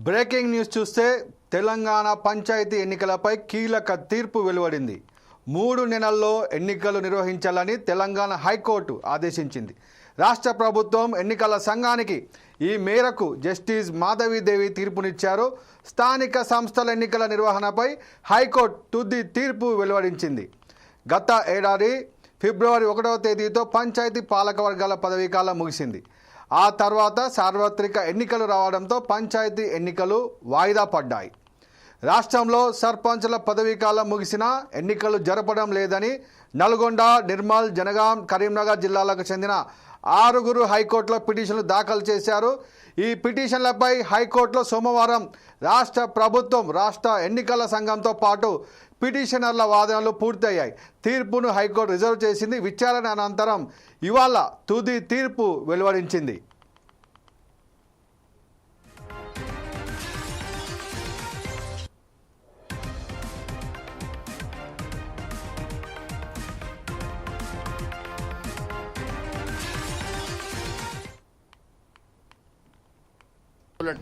Breaking news చూస్తే తెలంగాణ పంచాయతీ ఎన్నికలపై కీలక తీర్పు వెలువడింది. 3 నెలల్లో ఎన్నికలు నిర్వహించాలని తెలంగాణ హైకోర్టు ఆదేశించింది. రాష్ట్ర ప్రభుత్వం ఎన్నికల సంఘానికి ఈ మేరకు జస్టిస్ మాధవీదేవి తీర్పునిచ్చారు. స్థానిక సంస్థల ఎన్నికల నిర్వహణపై హైకోర్టు తుది తీర్పు వెలువడించింది. గత ఏడాది ఫిబ్రవరి 1వ తేదీతో పంచాయతీ పాలకవర్గాల పదవీకాలం ముగిసింది. ఆ తర్వాత సార్వత్రిక ఎన్నికలు రావడంతో పంచాయతీ ఎన్నికలు వాయిదా పడ్డాయి. రాష్ట్రంలో సర్పంచుల పదవీకాలం ముగిసినా ఎన్నికలు జరపడం లేదని నల్గొండ, నిర్మల్, జనగాం, కరీంనగర్ జిల్లాలకు చెందిన 6 హైకోర్టులో పిటిషన్లు దాఖలు చేశారు. ఈ పిటిషన్లపై హైకోర్టులో సోమవారం రాష్ట్ర ప్రభుత్వం, రాష్ట్ర ఎన్నికల సంఘంతో పాటు పిటిషనర్ల వాదనలు పూర్తయ్యాయి. తీర్పును హైకోర్టు రిజర్వ్ చేసింది. విచారణ అనంతరం ఇవాళ తుది తీర్పు వెలువడించింది.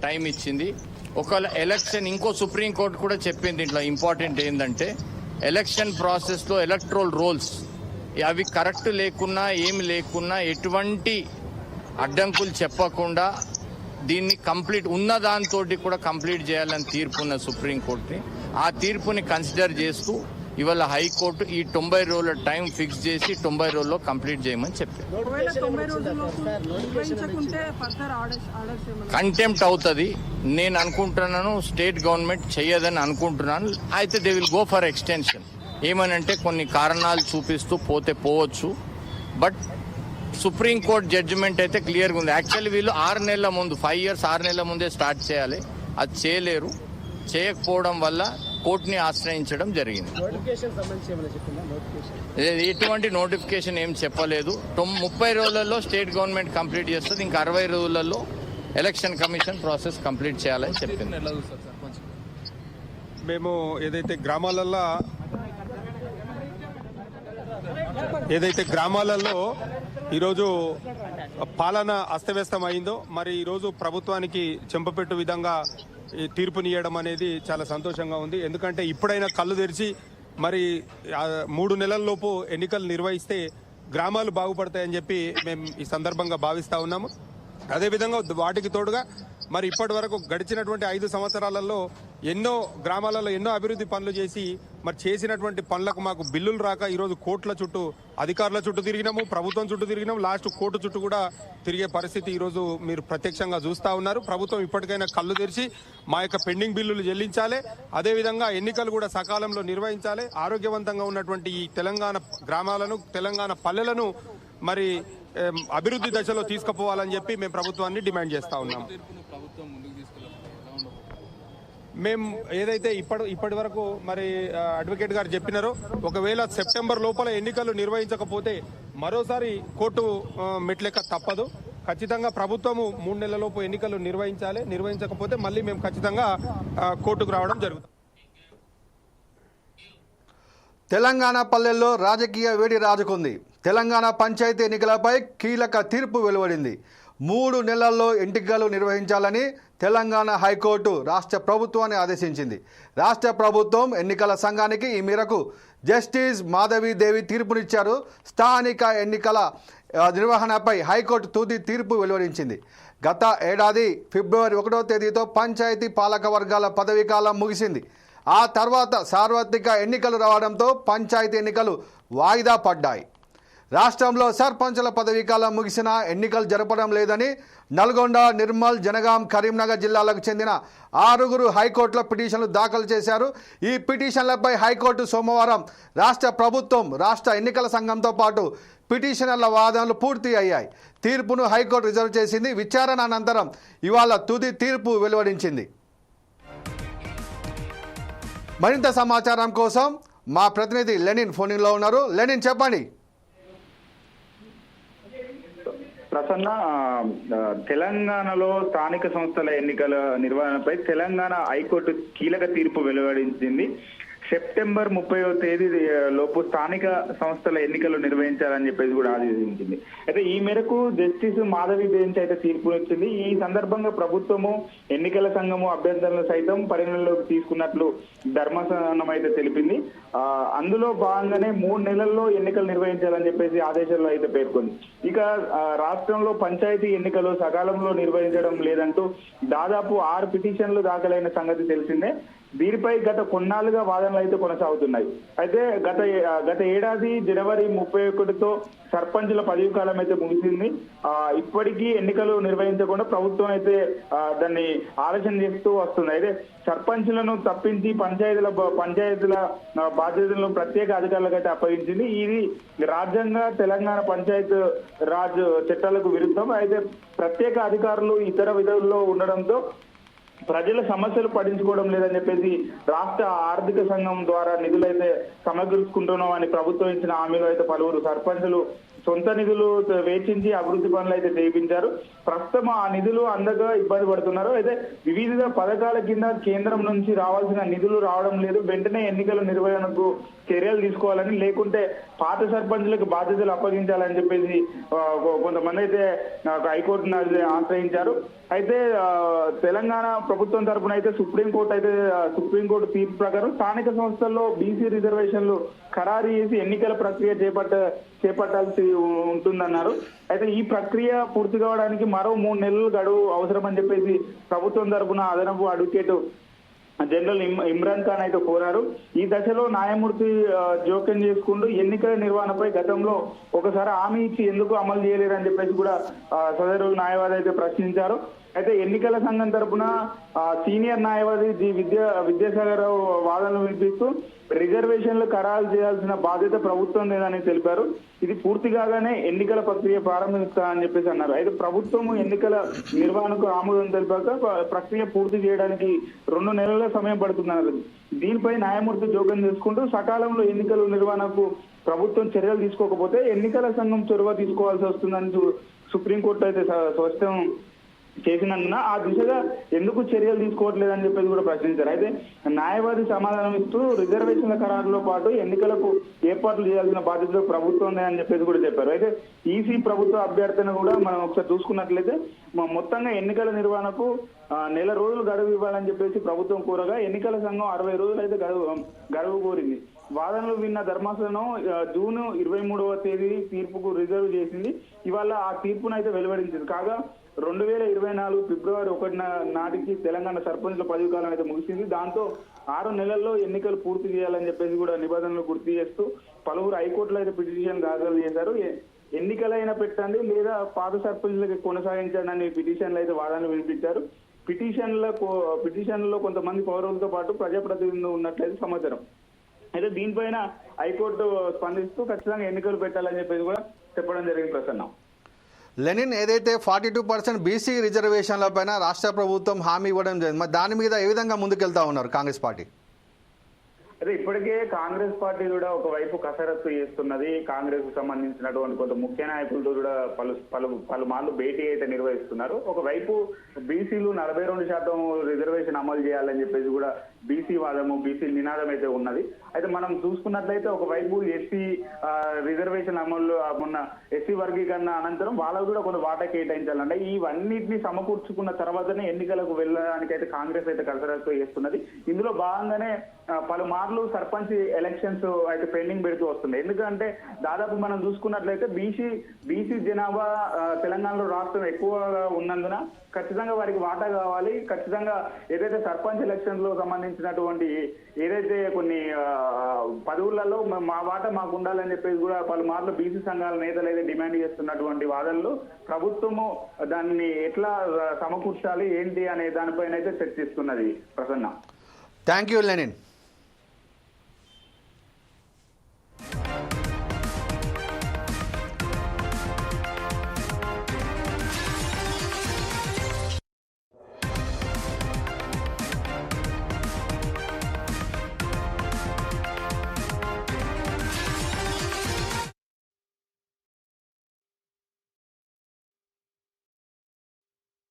టైం ఇచ్చింది. ఒకవేళ ఎలక్షన్ ఇంకో సుప్రీంకోర్టు కూడా చెప్పింది. ఇంట్లో ఇంపార్టెంట్ ఏంటంటే ఎలక్షన్ ప్రాసెస్లో ఎలక్ట్రల్ రోల్స్ అవి కరెక్ట్ లేకున్నా ఏమి లేకున్నా ఎటువంటి అడ్డంకులు చెప్పకుండా దీన్ని కంప్లీట్ ఉన్న దాంతో కూడా కంప్లీట్ చేయాలని తీర్పున్న సుప్రీంకోర్టుని ఆ తీర్పుని కన్సిడర్ చేస్తూ ఇవాళ హైకోర్టు ఈ 90 రోజుల టైం ఫిక్స్ చేసి 90 రోజుల్లో కంప్లీట్ చేయమని చెప్పారు. కంటెంప్ట్ అవుతుంది నేను అనుకుంటున్నాను. స్టేట్ గవర్నమెంట్ చేయదని అనుకుంటున్నాను. అయితే they will go for extension. ఏమనంటే కొన్ని కారణాలు చూపిస్తూ పోవచ్చు. బట్ సుప్రీంకోర్టు జడ్జిమెంట్ అయితే క్లియర్గా ఉంది. యాక్చువల్లీ వీళ్ళు 6 నెలల ముందు 5 ఇయర్స్ 6 నెలల ముందే స్టార్ట్ చేయాలి. అది చేయలేరు. చేయకపోవడం వల్ల కోర్టుని ఆశ్రయించడం జరిగింది. ఎటువంటి నోటిఫికేషన్ ఏం చెప్పలేదు. 30 రోజులలో స్టేట్ గవర్నమెంట్ కంప్లీట్ చేస్తుంది. ఇంకా 60 రోజులలో ఎలక్షన్ కమిషన్ ప్రాసెస్ కంప్లీట్ చేయాలని చెప్పింది. మేము ఏదైతే గ్రామాలలో ఈరోజు పాలన అస్తవ్యస్తం అయిందో మరి ఈరోజు ప్రభుత్వానికి చెంపపెట్టు విధంగా తీర్పునియడం అనేది చాలా సంతోషంగా ఉంది. ఎందుకంటే ఇప్పుడైనా కళ్ళు తెరిచి మరి 3 నెలల్లోపు ఎన్నికలు నిర్వహిస్తే గ్రామాలు బాగుపడతాయని చెప్పి మేము ఈ సందర్భంగా భావిస్తూ ఉన్నాము. అదేవిధంగా వాటికి తోడుగా మరి ఇప్పటి వరకు గడిచినటువంటి 5 సంవత్సరాలలో ఎన్నో గ్రామాలలో ఎన్నో అభివృద్ధి పనులు చేసి మరి చేసినటువంటి పనులకు మాకు బిల్లులు రాక ఈరోజు కోర్టుల చుట్టూ, అధికారుల చుట్టూ తిరిగినాము, ప్రభుత్వం చుట్టూ తిరిగినాము, లాస్ట్ కోర్టు చుట్టూ కూడా తిరిగే పరిస్థితి ఈరోజు మీరు ప్రత్యక్షంగా చూస్తూ ఉన్నారు. ప్రభుత్వం ఇప్పటికైనా కళ్ళు తెరిచి మా యొక్క పెండింగ్ బిల్లులు చెల్లించాలి. అదేవిధంగా ఎన్నికలు కూడా సకాలంలో నిర్వహించాలి. ఆరోగ్యవంతంగా ఉన్నటువంటి ఈ తెలంగాణ గ్రామాలను, తెలంగాణ పల్లెలను మరి అభివృద్ధి దశలో తీసుకుపోవాలని చెప్పి మేము ప్రభుత్వాన్ని డిమాండ్ చేస్తా ఉన్నాము. మేము ఏదైతే ఇప్పటి వరకు మరి అడ్వకేట్ గారు చెప్పినారో ఒకవేళ సెప్టెంబర్ లోపల ఎన్నికలు నిర్వహించకపోతే మరోసారి కోర్టు మెట్లెక్క తప్పదు. ఖచ్చితంగా ప్రభుత్వము 3 నెలలలోపు ఎన్నికలు నిర్వహించాలి. నిర్వహించకపోతే మళ్ళీ మేము ఖచ్చితంగా కోర్టుకు రావడం జరుగుతుంది. తెలంగాణ పల్లెల్లో రాజకీయ వేడి రాజుకుంది. తెలంగాణ పంచాయతీ ఎన్నికలపై కీలక తీర్పు వెలువడింది. 3 నెలల్లో ఎన్నికలు నిర్వహించాలని తెలంగాణ హైకోర్టు రాష్ట్ర ప్రభుత్వాన్ని ఆదేశించింది. రాష్ట్ర ప్రభుత్వం ఎన్నికల సంఘానికి ఈ మేరకు జస్టిస్ మాధవీదేవి తీర్పునిచ్చారు. స్థానిక ఎన్నికల నిర్వహణపై హైకోర్టు తుది తీర్పు వెలువరించింది. గత ఏడాది ఫిబ్రవరి 1వ తేదీతో పంచాయతీ పాలక వర్గాల పదవీకాలం ముగిసింది. ఆ తర్వాత సార్వత్రిక ఎన్నికలు రావడంతో పంచాయతీ ఎన్నికలు వాయిదా పడ్డాయి. రాష్ట్రంలో సర్పంచుల పదవీకాలం ముగిసినా ఎన్నికలు జరపడం లేదని నల్గొండ, నిర్మల్, జనగాం, కరీంనగర్ జిల్లాలకు చెందిన 6 హైకోర్టులో పిటిషన్లు దాఖలు చేశారు. ఈ పిటిషన్లపై హైకోర్టు సోమవారం రాష్ట్ర ప్రభుత్వం, రాష్ట్ర ఎన్నికల సంఘంతో పాటు పిటిషనర్ల వాదనలు పూర్తి అయ్యాయి. తీర్పును హైకోర్టు రిజర్వ్ చేసింది. విచారణ అనంతరం ఇవాళ తుది తీర్పు వెలువడించింది. మరింత సమాచారం కోసం మా ప్రతినిధి లెనిన్ ఫోన్లో ఉన్నారు. లెనిన్, చెప్పండి. ప్రసన్న, తెలంగాణలో స్థానిక సంస్థల ఎన్నికల నిర్వహణపై తెలంగాణ హైకోర్టు కీలక తీర్పు వెలువడించింది. సెప్టెంబర్ 30వ తేదీ లోపు స్థానిక సంస్థల ఎన్నికలు నిర్వహించాలని చెప్పేసి కూడా ఆదేశించింది. అయితే ఈ మేరకు జస్టిస్ మాధవి బెంచ్ అయితే తీర్పునిచ్చింది. ఈ సందర్భంగా ప్రభుత్వము ఎన్నికల సంఘము అభ్యర్థులను సైతం పరిగణనలోకి తీసుకున్నట్లు ధర్మాసనం అయితే తెలిపింది. అందులో భాగంగానే 3 నెలల్లో ఎన్నికలు నిర్వహించాలని చెప్పేసి ఆదేశాల్లో అయితే పేర్కొంది. ఇక రాష్ట్రంలో పంచాయతీ ఎన్నికలు సకాలంలో నిర్వహించడం లేదంటూ దాదాపు 6 పిటిషన్లు దాఖలైన సంగతి తెలిసిందే. దీనిపై గత కొన్నాళ్లుగా వాదనలు అయితే కొనసాగుతున్నాయి. అయితే గత ఏడాది జనవరి 31తో సర్పంచుల పదవి కాలం అయితే ముగిసింది. ఇప్పటికీ ఎన్నికలు నిర్వహించకుండా ప్రభుత్వం అయితే దాన్ని ఆలోచన చేస్తూ వస్తుంది. అయితే సర్పంచులను తప్పించి పంచాయతీల బాధ్యతలను ప్రత్యేక అధికారులకు అయితే అప్పగించింది. ఇది రాజ్యాంగ తెలంగాణ పంచాయత్ రాజ్ చట్టాలకు విరుద్ధం. అయితే ప్రత్యేక అధికారులు ఇతర విధుల్లో ఉండడంతో ప్రజల సమస్యలు పట్టించుకోవడం లేదని చెప్పేసి రాష్ట్ర ఆర్థిక సంఘం ద్వారా నిధులైతే సమకూర్చుకుంటున్నాం అని ప్రభుత్వం ఇచ్చిన హామీలో అయితే పలువురు సర్పంచులు సొంత నిధులు వేచించి అభివృద్ధి పనులు అయితే చేయించారు. ప్రస్తుతం ఆ నిధులు అందక ఇబ్బంది పడుతున్నారు. అయితే వివిధ పథకాల కింద కేంద్రం నుంచి రావాల్సిన నిధులు రావడం లేదు. వెంటనే ఎన్నికల నిర్వహణకు చర్యలు తీసుకోవాలని, లేకుంటే పాత సర్పంచులకు బాధ్యతలు అప్పగించాలని చెప్పేసి కొంతమంది అయితే హైకోర్టును ఆశ్రయించారు. అయితే తెలంగాణ ప్రభుత్వం తరఫున అయితే సుప్రీంకోర్టు తీర్పు ప్రకారం స్థానిక సంస్థల్లో బీసీ రిజర్వేషన్లు ఖరారు చేసి ఎన్నికల ప్రక్రియ చేపట్టాల్సి ఉంటుందన్నారు. అయితే ఈ ప్రక్రియ పూర్తి కావడానికి మరో 3 నెలలు గడువు అవసరమని చెప్పేసి ప్రభుత్వం తరఫున అదనపు అడ్వకేట్ జనరల్ ఇమ్రాన్ ఖాన్ అయితే కోరారు. ఈ దశలో న్యాయమూర్తి జోక్యం చేసుకుంటూ ఎన్నికల నిర్వహణపై గతంలో ఒకసారి హామీ ఇచ్చి ఎందుకు అమలు చేయలేరని చెప్పేసి కూడా సదరు న్యాయవాది అయితే ప్రశ్నించారు. అయితే ఎన్నికల సంఘం తరఫున సీనియర్ న్యాయవాది విద్యాసాగర్ వాదనలు వినిపిస్తూ రిజర్వేషన్లు ఖరారు చేయాల్సిన బాధ్యత ప్రభుత్వం లేదని తెలిపారు. ఇది పూర్తి కాగానే ఎన్నికల ప్రక్రియ ప్రారంభిస్తామని చెప్పేసి అన్నారు. అయితే ప్రభుత్వం ఎన్నికల నిర్వహణకు ఆమోదం తెలిపాక ప్రక్రియ పూర్తి చేయడానికి 2 నెలల సమయం పడుతున్నారు. దీనిపై న్యాయమూర్తి జోక్యం చేసుకుంటూ సకాలంలో ఎన్నికల నిర్వహణకు ప్రభుత్వం చర్యలు తీసుకోకపోతే ఎన్నికల సంఘం చొరవ తీసుకోవాల్సి వస్తుందని సుప్రీంకోర్టు అయితే స్పష్టం చేసినందున ఆ దిశగా ఎందుకు చర్యలు తీసుకోవట్లేదని చెప్పేసి కూడా ప్రశ్నించారు. అయితే న్యాయవాది సమాధానం ఇస్తూ రిజర్వేషన్ల ఖరారులో పాటు ఎన్నికలకు ఏర్పాట్లు చేయాల్సిన బాధ్యత ప్రభుత్వం అని చెప్పేసి కూడా చెప్పారు. అయితే ఈసీ ప్రభుత్వ అభ్యర్థన కూడా మనం ఒకసారి చూసుకున్నట్లయితే మొత్తంగా ఎన్నికల నిర్వహణకు 1 నెల రోజులు గడువు ఇవ్వాలని చెప్పేసి ప్రభుత్వం కోరగా ఎన్నికల సంఘం 60 రోజులు అయితే గడువు కోరింది. వాదనలు విన్న ధర్మాసనం జూన్ 23వ తేదీ తీర్పుకు రిజర్వ్ చేసింది. ఇవాళ ఆ తీర్పును అయితే వెలువడించింది. కాగా 2024 ఫిబ్రవరి 1 నాటికి తెలంగాణ సర్పంచుల పదవి కాలం అయితే ముగిసింది. దాంతో 6 నెలల్లో ఎన్నికలు పూర్తి చేయాలని చెప్పేసి కూడా నిబంధనలు గుర్తు చేస్తూ పలువురు హైకోర్టులో అయితే పిటిషన్ దాఖలు చేశారు. ఎన్నికలైనా పెట్టండి లేదా పాత సర్పంచులకు కొనసాగించండి అని పిటిషన్లు అయితే వాదనలు వినిపించారు. పిటిషన్లలో కొంతమంది పౌరులతో పాటు ప్రజాప్రతినిధులు ఉన్నట్లయితే సమాచారం. అయితే దీనిపైన హైకోర్టు స్పందిస్తూ ఖచ్చితంగా ఎన్నికలు పెట్టాలని చెప్పేసి కూడా చెప్పడం జరిగింది. ప్రసన్న లెనిన్, ఏదైతే 42% బీసీ రిజర్వేషన్ల పైన రాష్ట్ర ప్రభుత్వం హామీ ఇవ్వడం జరిగింది, మరి దాని మీద ఏ విధంగా ముందుకెళ్తా ఉన్నారు కాంగ్రెస్ పార్టీ? అదే ఇప్పటికే కాంగ్రెస్ పార్టీ కూడా ఒకవైపు కసరత్తు చేస్తున్నది. కాంగ్రెస్ కు సంబంధించినటువంటి కొంత ముఖ్య నాయకులతో కూడా పలుమార్లు భేటీ అయితే నిర్వహిస్తున్నారు. ఒకవైపు బీసీలు 42% రిజర్వేషన్ అమలు చేయాలని చెప్పేసి కూడా బీసీ వాదము, బీసీ నినాదం అయితే ఉన్నది. అయితే మనం చూసుకున్నట్లయితే ఒకవైపు ఎస్సీ రిజర్వేషన్ అమలు మొన్న ఎస్సీ వర్గీకరణ అనంతరం వాళ్ళకు కూడా కొంత వాటా కేటాయించాలంటే ఇవన్నిటిని సమకూర్చుకున్న తర్వాతనే ఎన్నికలకు వెళ్ళడానికి అయితే కాంగ్రెస్ అయితే కసరత్తు చేస్తున్నది. ఇందులో భాగంగానే పలుమార్లు సర్పంచ్ ఎలక్షన్స్ అయితే పెండింగ్ పెడుతూ వస్తుంది. ఎందుకంటే దాదాపు మనం చూసుకున్నట్లయితే బీసీ జనాభా తెలంగాణలో రాష్ట్రం ఎక్కువగా ఉన్నందున ఖచ్చితంగా వారికి వాటా కావాలి. ఖచ్చితంగా ఏదైతే సర్పంచ్ ఎలక్షన్స్ లో సంబంధించినటువంటి ఏదైతే కొన్ని పదవులలో మా వాటా మాకు ఉండాలని చెప్పేసి కూడా పలుమార్లు బీసీ సంఘాల నేతలు అయితే డిమాండ్ చేస్తున్నటువంటి వాదనలు ప్రభుత్వము దాన్ని ఎట్లా సమకూర్చాలి ఏంటి అనే దానిపైన అయితే చర్చిస్తున్నది. Prasanna, thank you Lenin.